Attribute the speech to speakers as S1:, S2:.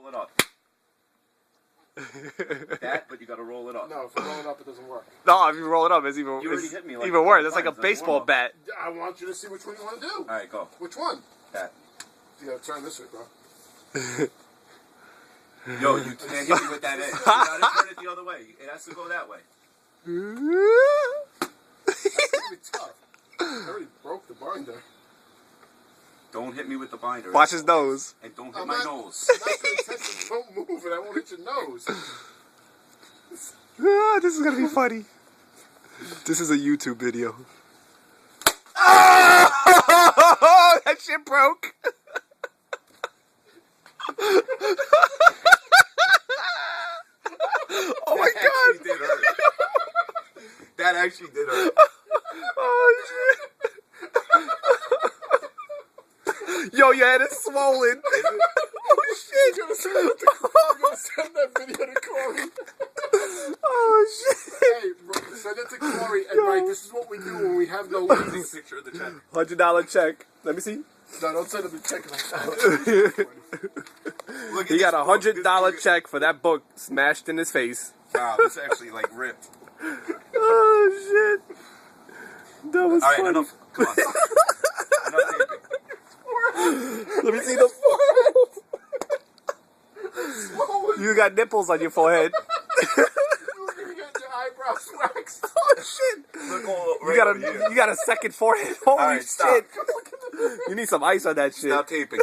S1: it up. That, but you gotta roll it up.
S2: No, if I roll it up, it doesn't work.
S3: No, if you roll it up, it's
S1: You already hit me like
S3: even worse. It's like a
S1: times.
S3: baseball bat.
S2: I want you to see which one you want to do.
S1: All right, go.
S2: Which one?
S1: That.
S2: You gotta turn this way, bro.
S1: Yo, you can't hit me with that edge. You gotta turn it the other way. It has to go that way.
S2: That's gonna be tough. I already broke the binder.
S1: Don't hit me with the binder.
S3: Watch his nose.
S1: And don't hit my nose.
S2: I'm not gonna touch it. Don't move it. I won't hit your nose.
S3: This is gonna be funny. This is a YouTube video. Oh, that shit broke. Oh my god.
S1: Did hurt. That actually did hurt.
S3: Oh shit. Yo, your head is swollen. Oh shit.
S2: You're gonna send that video to Corey.
S3: Oh shit.
S2: Hey, bro, send it to Corey and write, this is what we do when we have no leads.
S1: Picture of the check.
S3: $100 check. Let me see.
S2: No, don't send him the check like that.
S1: Look at
S3: He got
S1: this
S3: a
S1: book.
S3: $100
S1: This
S3: check for that book smashed in his face.
S1: Wow, this actually like ripped.
S3: Oh shit. That was
S1: All right,
S3: funny.
S1: enough. Come on. Enough taping.
S3: Let me see the You got nipples on your forehead.
S2: You were gonna get your eyebrows waxed.
S3: Oh shit.
S1: Look all right
S3: You
S1: over here.
S3: got a second forehead. Holy
S1: All right,
S3: shit.
S1: stop.
S3: You need some ice on that shit.
S1: Stop taping.